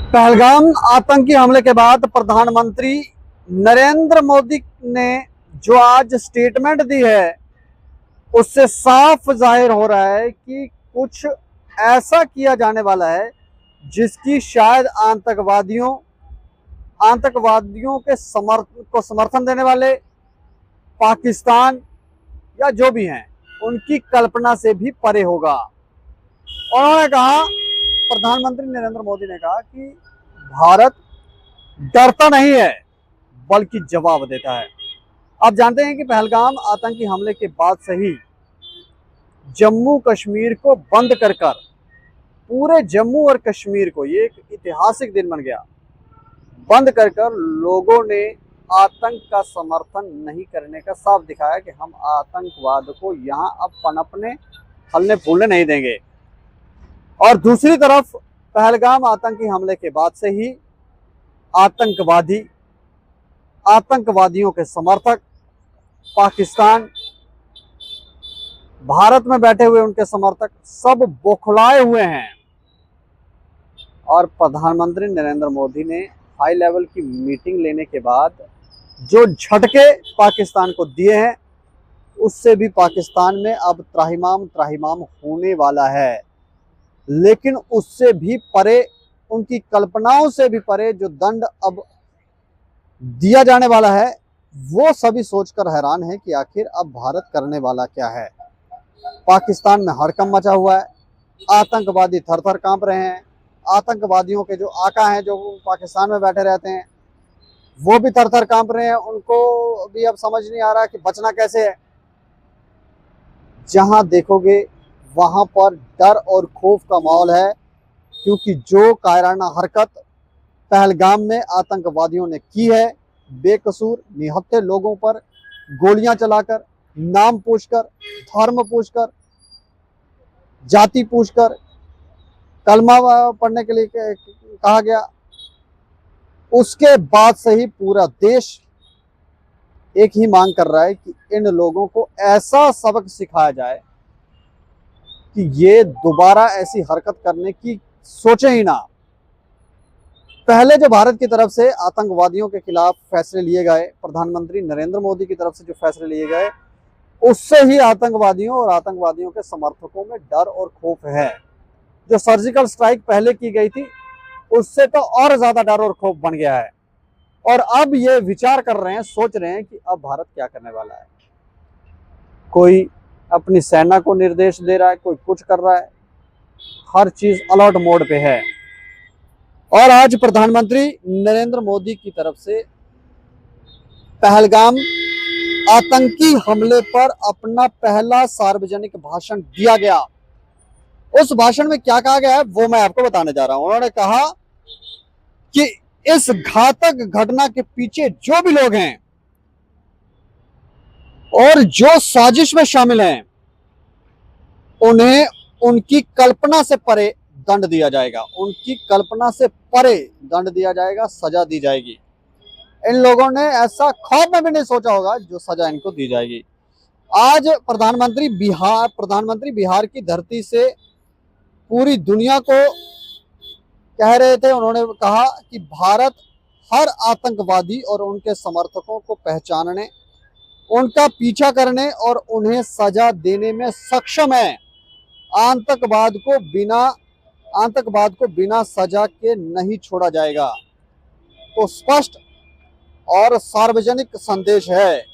पहलगाम आतंकी हमले के बाद प्रधानमंत्री नरेंद्र मोदी ने जो आज स्टेटमेंट दी है, उससे साफ जाहिर हो रहा है कि कुछ ऐसा किया जाने वाला है जिसकी शायद आतंकवादियों के समर्थन देने वाले पाकिस्तान या जो भी हैं उनकी कल्पना से भी परे होगा। उन्होंने कहा, प्रधानमंत्री नरेंद्र मोदी ने कहा कि भारत डरता नहीं है बल्कि जवाब देता है। आप जानते हैं कि पहलगाम आतंकी हमले के बाद से ही जम्मू कश्मीर को बंद कर पूरे जम्मू और कश्मीर को, ये एक ऐतिहासिक दिन बन गया, बंद कर लोगों ने आतंक का समर्थन नहीं करने का साफ दिखाया कि हम आतंकवाद को यहाँ अब पनपने फलने फूलने नहीं देंगे। और दूसरी तरफ पहलगाम आतंकी हमले के बाद से ही आतंकवादियों के समर्थक पाकिस्तान, भारत में बैठे हुए उनके समर्थक सब बौखलाए हुए हैं। और प्रधानमंत्री नरेंद्र मोदी ने हाई लेवल की मीटिंग लेने के बाद जो झटके पाकिस्तान को दिए हैं, उससे भी पाकिस्तान में अब त्राहिमाम होने वाला है। लेकिन उससे भी परे, उनकी कल्पनाओं से भी परे जो दंड अब दिया जाने वाला है, वो सभी सोचकर हैरान है कि आखिर अब भारत करने वाला क्या है। पाकिस्तान में हड़कंप मचा हुआ है, आतंकवादी थर थर कांप रहे हैं। आतंकवादियों के जो आका हैं, जो पाकिस्तान में बैठे रहते हैं, वो भी थर थर कांप रहे हैं। उनको भी अब समझ नहीं आ रहा कि बचना कैसे है। जहां देखोगे वहां पर डर और खौफ का माहौल है, क्योंकि जो कायराना हरकत पहलगाम में आतंकवादियों ने की है, बेकसूर निहत्थे लोगों पर गोलियां चलाकर, नाम पूछकर, धर्म पूछकर, जाति पूछकर, कलमा पढ़ने के लिए कहा गया, उसके बाद से ही पूरा देश एक ही मांग कर रहा है कि इन लोगों को ऐसा सबक सिखाया जाए कि ये दोबारा ऐसी हरकत करने की सोचे ही ना। पहले जो भारत की तरफ से आतंकवादियों के खिलाफ फैसले लिए गए, प्रधानमंत्री नरेंद्र मोदी की तरफ से जो फैसले लिए गए, उससे ही आतंकवादियों और आतंकवादियों के समर्थकों में डर और खौफ है। जो सर्जिकल स्ट्राइक पहले की गई थी, उससे तो और ज्यादा डर और खौफ बन गया है। और अब ये विचार कर रहे हैं, सोच रहे हैं कि अब भारत क्या करने वाला है। कोई अपनी सेना को निर्देश दे रहा है, कोई कुछ कर रहा है, हर चीज अलर्ट मोड पे है। और आज प्रधानमंत्री नरेंद्र मोदी की तरफ से पहलगाम आतंकी हमले पर अपना पहला सार्वजनिक भाषण दिया गया। उस भाषण में क्या कहा गया है वो मैं आपको बताने जा रहा हूं। उन्होंने कहा कि इस घातक घटना के पीछे जो भी लोग हैं और जो साजिश में शामिल हैं, उन्हें उनकी कल्पना से परे दंड दिया जाएगा। उनकी कल्पना से परे दंड दिया जाएगा, सजा दी जाएगी। इन लोगों ने ऐसा ख्वाब में भी नहीं सोचा होगा जो सजा इनको दी जाएगी। आज प्रधानमंत्री बिहार की धरती से पूरी दुनिया को कह रहे थे। उन्होंने कहा कि भारत हर आतंकवादी और उनके समर्थकों को पहचानने, उनका पीछा करने और उन्हें सजा देने में सक्षम है। आतंकवाद को बिना सजा के नहीं छोड़ा जाएगा। तो स्पष्ट और सार्वजनिक संदेश है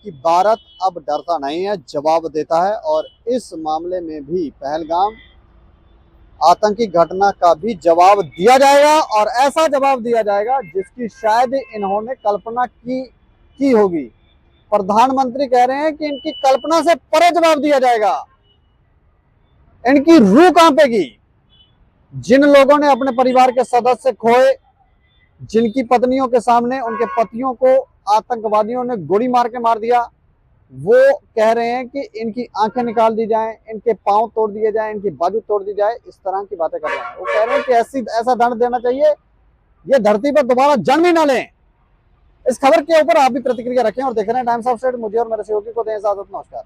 कि भारत अब डरता नहीं है, जवाब देता है। और इस मामले में भी पहलगाम आतंकी घटना का भी जवाब दिया जाएगा, और ऐसा जवाब दिया जाएगा जिसकी शायद इन्होंने कल्पना की होगी। प्रधानमंत्री कह रहे हैं कि इनकी कल्पना से परे जवाब दिया जाएगा। इनकी रूह कांपेगी। जिन लोगों ने अपने परिवार के सदस्य खोए, जिनकी पत्नियों के सामने उनके पतियों को आतंकवादियों ने गोली मार के मार दिया, वो कह रहे हैं कि इनकी आंखें निकाल दी जाएं, इनके पांव तोड़ दिए जाएं, इनकी बाजू तोड़ दी जाए। इस तरह की बातें कर रहे हैं। वो कह रहे हैं कि ऐसा दंड देना चाहिए, ये धरती पर दोबारा जन्म ही ना लें। इस खबर के ऊपर आप भी प्रतिक्रिया रखें और देख रहे हैं टाइम्स ऑफ स्टेट। मुझे और मेरे सहयोगी को दें इजाजत। नमस्कार।